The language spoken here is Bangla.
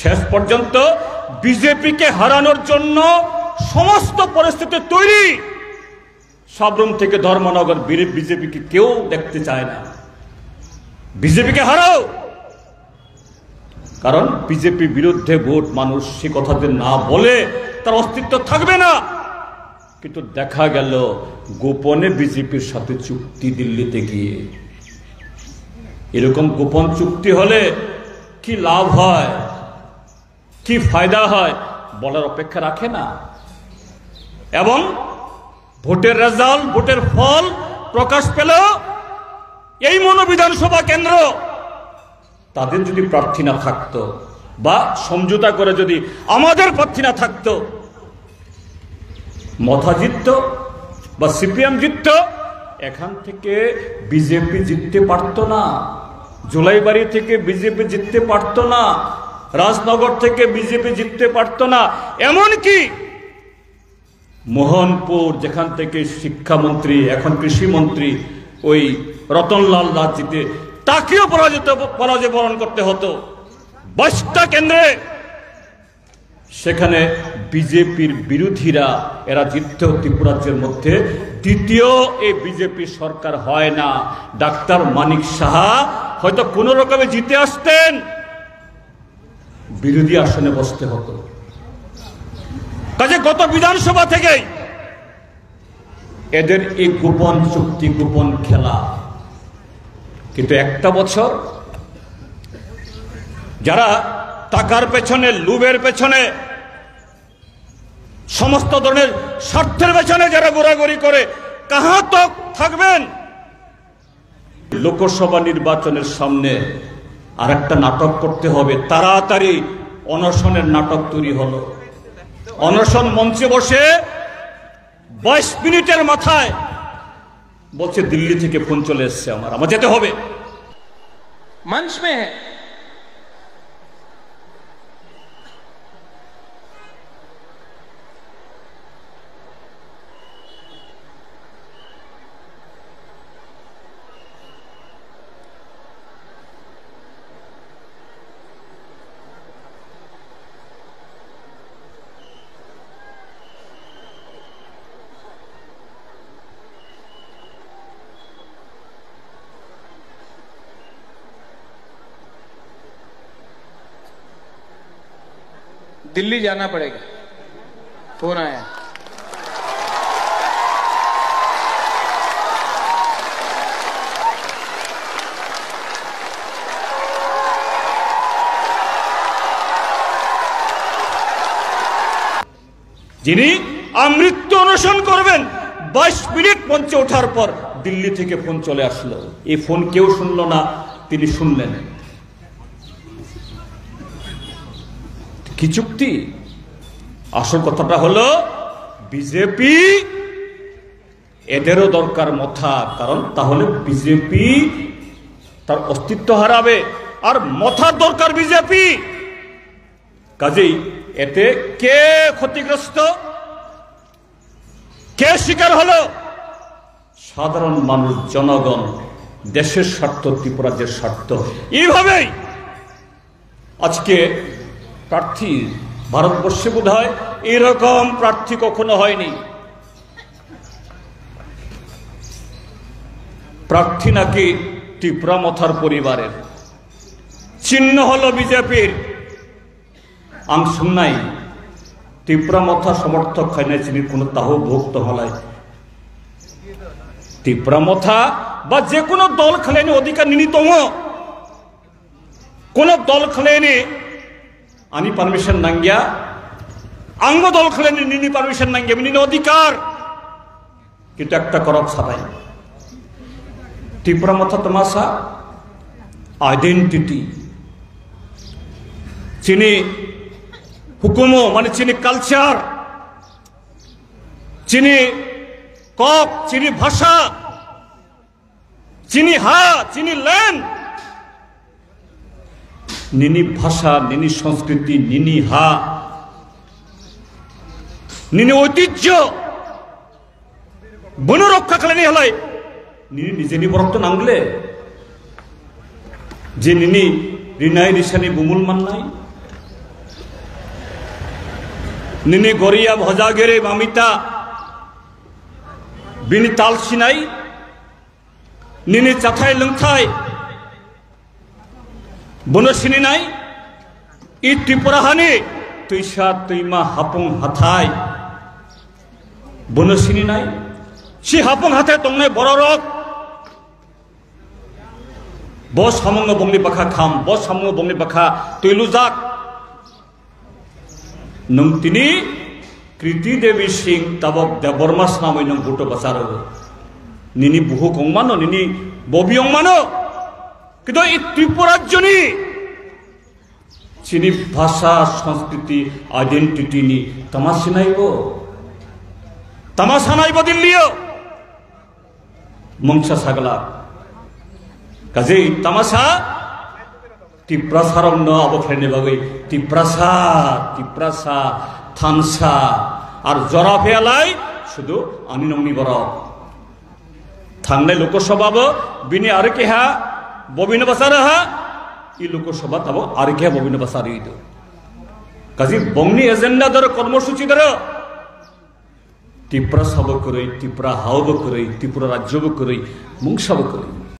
শেষ পর্যন্ত বিজেপিকে হারানোর জন্য সমস্ত পরিস্থিতি তৈরি। সাবরুম থেকে ধর্মনগর বিজেপিকে কেউ দেখতে চায় না। বিজেপিকে হারাও, কারণ বিজেপি বিরুদ্ধে ভোট মানুষ সে কথা যদি না বলে তার অস্তিত্ব থাকবে না। কিন্তু দেখা গেল গোপনে বিজেপির সাথে চুক্তি দিল্লিতে গিয়ে। এরকম গোপন চুক্তি হলে কি লাভ হয়, কি ফায়দা হয় বলার অপেক্ষা রাখে না। এবং ভোটের রেজাল্ট, ভোটের ফল প্রকাশ পেল এই বিধানসভা কেন্দ্র, তাদের যদি প্রার্থী না থাকতো বা সমঝোতা করে যদি আমাদের প্রার্থী না থাকতো, মথা জিতত বা সিপিএম জিতত, এখান থেকে বিজেপি জিততে পারত না। জুলাইবাড়ি থেকে বিজেপি জিততে পারত না, রাজনগর থেকে বিজেপি জিততে পারত না। এমনকি মোহনপুর, যেখান থেকে শিক্ষামন্ত্রী এখন কৃষিমন্ত্রী ওই রতনলাল দাস জিতে, তাকেও পরাজয় বরণ করতে হতো। 22টা কেন্দ্রে সেখানে বিজেপির বিরোধীরা এরা জিততেও ত্রিপুরাজ্যের মধ্যে দ্বিতীয় এই বিজেপি সরকার হয় না। ডাক্তার মানিক সাহা হয়তো কোন রকমে জিতে আসতেন, বিরোধী আসনে বসতে হতো। কাজে গত বিধানসভা থেকেই এদের এই গোপন চুক্তি, গোপন খেলা। কিন্তু একটা বছর যারা টাকার পেছনে, লোভের পেছনে, সমস্ত ধরনের স্বার্থের পেছনে যারা ঘোরাঘুরি করে, কাহা তক থাকবেন। লোকসভা নির্বাচনের সামনে আর একটা নাটক করতে হবে। তাড়াতাড়ি অনশনের নাটক তৈরি হলো। অনশন মঞ্চে বসে 22 মিনিটের মাথায় বলছে দিল্লি থেকে ফোন চলে এসছে, আমার যেতে হবে। मंच में है दिल्ली जाना पड़ेगा। फोन आया। যিনি আমৃত্যু অনশন করবেন, 22 মিনিট মঞ্চে ওঠার পর দিল্লি থেকে ফোন চলে আসলো। এই ফোন কেউ শুনলো না, তিনি শুনলেন। কি চুক্তি? আসল কথাটা হলো বিজেপি, এদেরও দরকার মথা, কারণ তাহলে বিজেপি তার অস্তিত্ব হারাবে, আর মথার দরকার বিজেপি। কাজেই এতে কে ক্ষতিগ্রস্ত, কে শিকার হলো? সাধারণ মানুষ, জনগণ, দেশের স্বার্থ, ত্রিপুরাজ্যের স্বার্থ। এইভাবেই আজকে প্রার্থী, ভারতবর্ষে বোধ হয় এরকম প্রার্থী কখনো হয়নি। প্রার্থী নাকি ত্রিপুরা মথার পরিবারের, চিহ্ন হলো বিজেপির। আম শুননাই ত্রিপুরা মথা সমর্থক হয় না চিনি কোন তাহ ভুক্ত হলাই। ত্রিপুরা মথা বা যে কোনো দল খেলেনি অধিকার ন্যূনতম, কোন দল খেলেনি আনি পারমিশন নাঙ্গিয়া, আঙ্গ দল খেলেনি নিনি পারমিশন নাঙ্গিয়া, নিনি অধিকার। কিন্তু একটা করব ছাড়াই ত্রিপুরা মথা তমাশা আইডেন্টিটি, চিনি হুকুমো মানে চিনি কালচার, চিনি কক, চিনি ভাষা, চিনি হা, চিনি ল্যান্ড। নিনি ভাষা, নিনি সংস্কৃতি, নিনি হা, নিনি ঐতিহ্য বন রক্ষা খেলেনি হলাই নিনি নিজে নিবরক্ত নাংলে যে নিনি রিনাই রিসানি বুমুল মান নাই নিনি গরিয়া ভজা গেরে মামিতা বিনি তাল সিনাই নিনি চাথাই লংথাই বনসিনি নাই ই ত্রিপুরাহানি তৈসা তৈমা হাপং হাথাই বনসিনি নাই সি হাপং হাথাই তংনাই বড় রক বস হামঙ্গ বংনি বাখা খাম বস হামঙ্গ বংনি বাখা তৈলু যাক নং তিনি কৃতি দেবী সিং তাবক দেববর্মাস নামই নং বুটো বাসার নিনি বহু কংমানো নিনি ববি অংমানো কিন্তু এই ত্রিপুরাজ্যনি চিনি ভাষা সংস্কৃতি আইডেন্টিটি নি তামাশা নাইব দিল্লিও মংসা সাগলা কাজেই তামাশা টিপ্রাসারং ন আবফ্রেনে বাগৈ টিপ্রাসা থানসা আর জরা ফেয়ালাই শুধু আনি নংনি বড় থাংনাই লোকসভাবো বিনি আর কে হা ববিন বাসার হা ই লোকসভা তাবো আর কে ববিন বাসার ইদ কাজী বংনি এজেন্ডা ধর কর্মসূচি ধর টিপ্রা সব করে টিপ্রা হাওব করে ত্রিপুরা রাজ্যব করে মুংসাব করে